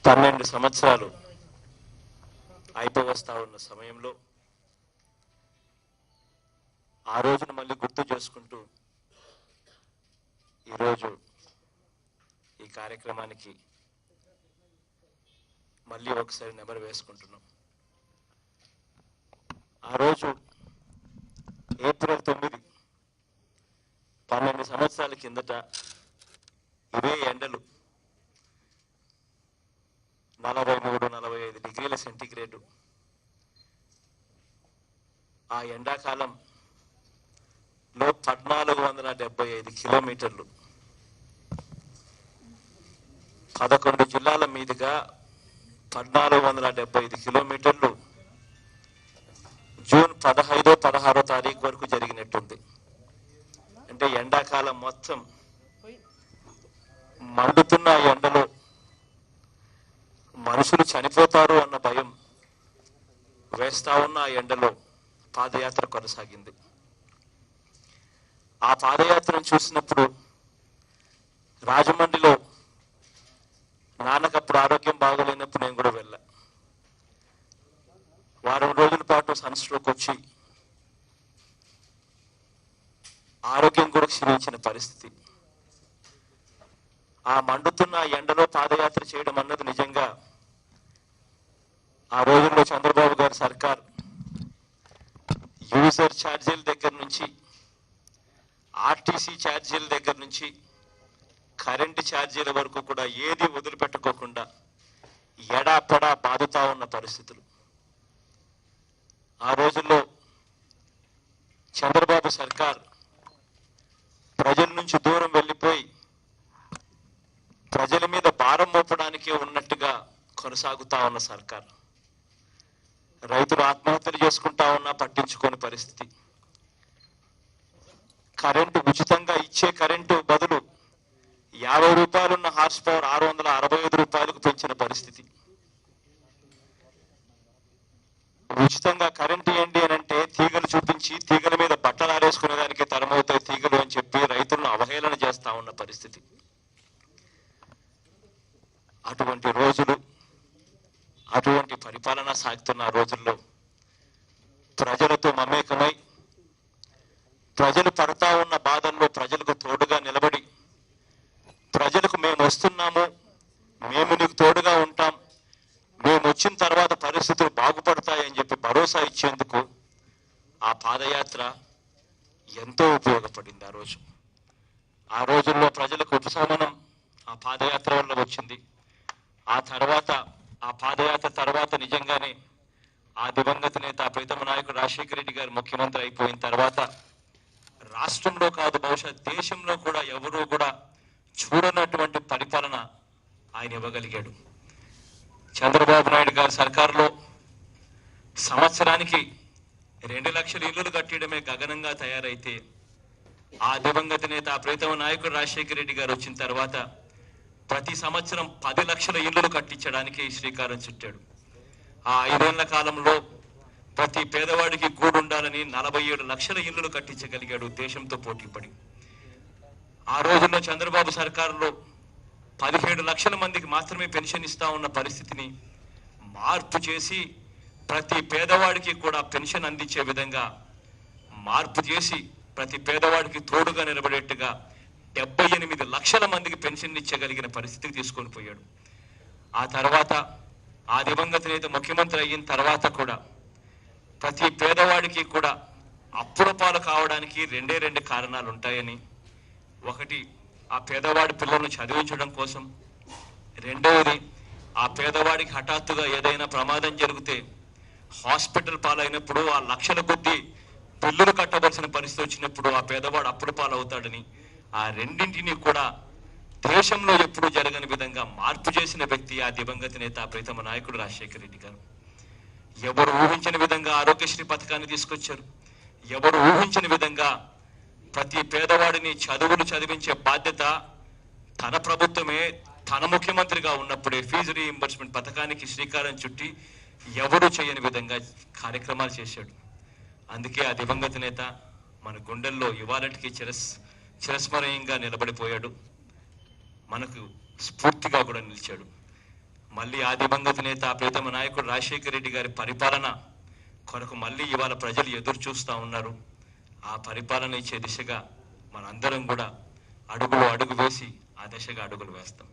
12 సంవత్సరాలు అయిపోవస్తా ఉన్న సమయంలో ఆ రోజును మళ్ళీ గుర్తు చేసుకుంటూ ఈరోజు ఈ కార్యక్రమానికి మళ్ళీ ఒకసారి నెమరు వేసుకుంటున్నాం. ఆ రోజు ఏప్రిల్ 9, 12 సంవత్సరాల కిందట ఇవే ఎండలు 43-45 డిగ్రీల సెంటీగ్రేడు. ఆ ఎండాకాలంలో 1475 కిలోమీటర్లు 11 జిల్లాల మీదుగా 1475 కిలోమీటర్లు జూన్ 15, 16 తారీఖు వరకు జరిగినట్టుంది. అంటే ఎండాకాలం మొత్తం మండుతున్న ఎండలో మనుషులు చనిపోతారు అన్న భయం వేస్తా ఉన్న ఆ ఎండలో పాదయాత్ర కొనసాగింది. ఆ పాదయాత్రను చూసినప్పుడు రాజమండ్రిలో నాన్నకప్పుడు ఆరోగ్యం బాగోలేనప్పుడు నేను కూడా వెళ్ళా. వారం రోజుల పాటు సన్ స్ట్రోక్ వచ్చి ఆరోగ్యం కూడా క్షీణించిన పరిస్థితి. ఆ మండుతున్న ఎండలో పాదయాత్ర చేయడం అన్నది నిజంగా ఆ రోజుల్లో చంద్రబాబు గారి సర్కార్ యూజర్ ఛార్జీల దగ్గర నుంచి, ఆర్టీసీ ఛార్జీల దగ్గర నుంచి, కరెంటు ఛార్జీల వరకు కూడా ఏది వదిలిపెట్టుకోకుండా ఎడాపెడా బాదుతా ఉన్న పరిస్థితులు. ఆ రోజుల్లో చంద్రబాబు సర్కార్ ప్రజల నుంచి దూరం వెళ్ళిపోయి ప్రజల మీద భారం మోపడానికే ఉన్నట్టుగా కొనసాగుతా ఉన్న సర్కార్. రైతులు ఆత్మహత్యలు చేసుకుంటా ఉన్నా పట్టించుకోని పరిస్థితి. కరెంటు ఉచితంగా ఇచ్చే కరెంటు బదులు 50 రూపాయలున్న హార్స్ పవర్ 665 రూపాయలకు పెంచిన పరిస్థితి. ఉచితంగా కరెంటు ఏంటి అని అంటే తీగలు చూపించి తీగల మీద బట్టలు ఆరేసుకునే దానికి తరమవుతాయి తీగలు అని చెప్పి రైతులను అవహేళన చేస్తా ఉన్న పరిస్థితి. అటువంటి రోజులు, అటువంటి పరిపాలన సాగుతున్న రోజుల్లో ప్రజలతో మమేకమై ప్రజలు పడతా ఉన్న బాధల్లో ప్రజలకు తోడుగా నిలబడి ప్రజలకు మేము వస్తున్నాము, మేము నీకు తోడుగా ఉంటాం, మేము వచ్చిన తర్వాత పరిస్థితులు బాగుపడతాయని చెప్పి భరోసా ఇచ్చేందుకు ఆ పాదయాత్ర ఎంతో ఉపయోగపడింది. ఆ రోజుల్లో ప్రజలకు ఉపశమనం ఆ పాదయాత్ర వల్ల వచ్చింది. ఆ పాదయాత్ర తర్వాత నిజంగానే ఆ దివంగత నేత ప్రీతమ నాయకుడు రాజశేఖర రెడ్డి గారు ముఖ్యమంత్రి అయిపోయిన తర్వాత రాష్ట్రంలో కాదు బహుశా దేశంలో కూడా ఎవరూ కూడా చూడనటువంటి పరిపాలన ఆయన ఇవ్వగలిగాడు. చంద్రబాబు నాయుడు గారి సర్కారులో సంవత్సరానికి 2 లక్షల ఇళ్లు కట్టడమే గగనంగా తయారైతే ఆ దివంగత నేత ప్రీతమ నాయకుడు రాజశేఖర రెడ్డి గారు వచ్చిన తర్వాత ప్రతి సంవత్సరం 10 లక్షల ఇళ్లు కట్టించడానికి శ్రీకారం చుట్టాడు. ఆ 5 ఏళ్ల కాలంలో ప్రతి పేదవాడికి గూడుండాలని 47 లక్షల ఇళ్లు కట్టించగలిగాడు దేశంతో పోటీపడి. ఆ రోజుల్లో చంద్రబాబు సర్కారులో 17 లక్షల మందికి మాత్రమే పెన్షన్ ఇస్తా ఉన్న పరిస్థితిని మార్పు చేసి ప్రతి పేదవాడికి కూడా పెన్షన్ అందించే విధంగా మార్పు చేసి ప్రతి పేదవాడికి తోడుగా నిలబడేట్టుగా 78 లక్షల మందికి పెన్షన్ ఇచ్చగలిగిన పరిస్థితికి తీసుకొని పోయాడు. ఆ తర్వాత ఆ దివంగత నేత ముఖ్యమంత్రి అయిన తర్వాత కూడా ప్రతి పేదవాడికి కూడా అప్పుల పాలు కావడానికి 2 కారణాలు ఉంటాయని, ఒకటి ఆ పేదవాడి పిల్లలను చదివించడం కోసం, రెండవది ఆ పేదవాడికి హఠాత్తుగా ఏదైనా ప్రమాదం జరిగితే హాస్పిటల్ పాలైనప్పుడు ఆ లక్షల కొద్దీ బిల్లులు కట్టవలసిన పరిస్థితి వచ్చినప్పుడు ఆ పేదవాడు అప్పుల పాలవుతాడని, ఆ రెండింటినీ కూడా దేశంలో ఎప్పుడూ జరగని విధంగా మార్పు చేసిన వ్యక్తి ఆ దివంగత నేత ప్రీతమ నాయకుడు రాజశేఖర రెడ్డి గారు. ఎవరు ఊహించిన విధంగా ఆరోగ్యశ్రీ పథకాన్ని తీసుకొచ్చారు. ఎవరు ఊహించిన విధంగా ప్రతి పేదవాడిని చదువులు చదివించే బాధ్యత తన ప్రభుత్వమే తన ముఖ్యమంత్రిగా ఉన్నప్పుడే ఫీజు రీయింబర్స్మెంట్ పథకానికి శ్రీకారం చుట్టి ఎవరు చేయని విధంగా కార్యక్రమాలు చేశాడు. అందుకే ఆ దివంగత నేత మన గుండెల్లో ఇవాళటికి చిరస్మరణీయంగా నిలబడిపోయాడు. మనకు స్ఫూర్తిగా కూడా నిలిచాడు. మళ్ళీ ఆ దివంగత నేత ప్రీతమ నాయకుడు రాజశేఖర రెడ్డి గారి పరిపాలన కొరకు మళ్ళీ ఇవాళ ప్రజలు ఎదురు చూస్తూ ఉన్నారు. ఆ పరిపాలన ఇచ్చే దిశగా మనందరం కూడా అడుగు వేసి ఆ దిశగా అడుగులు వేస్తాం.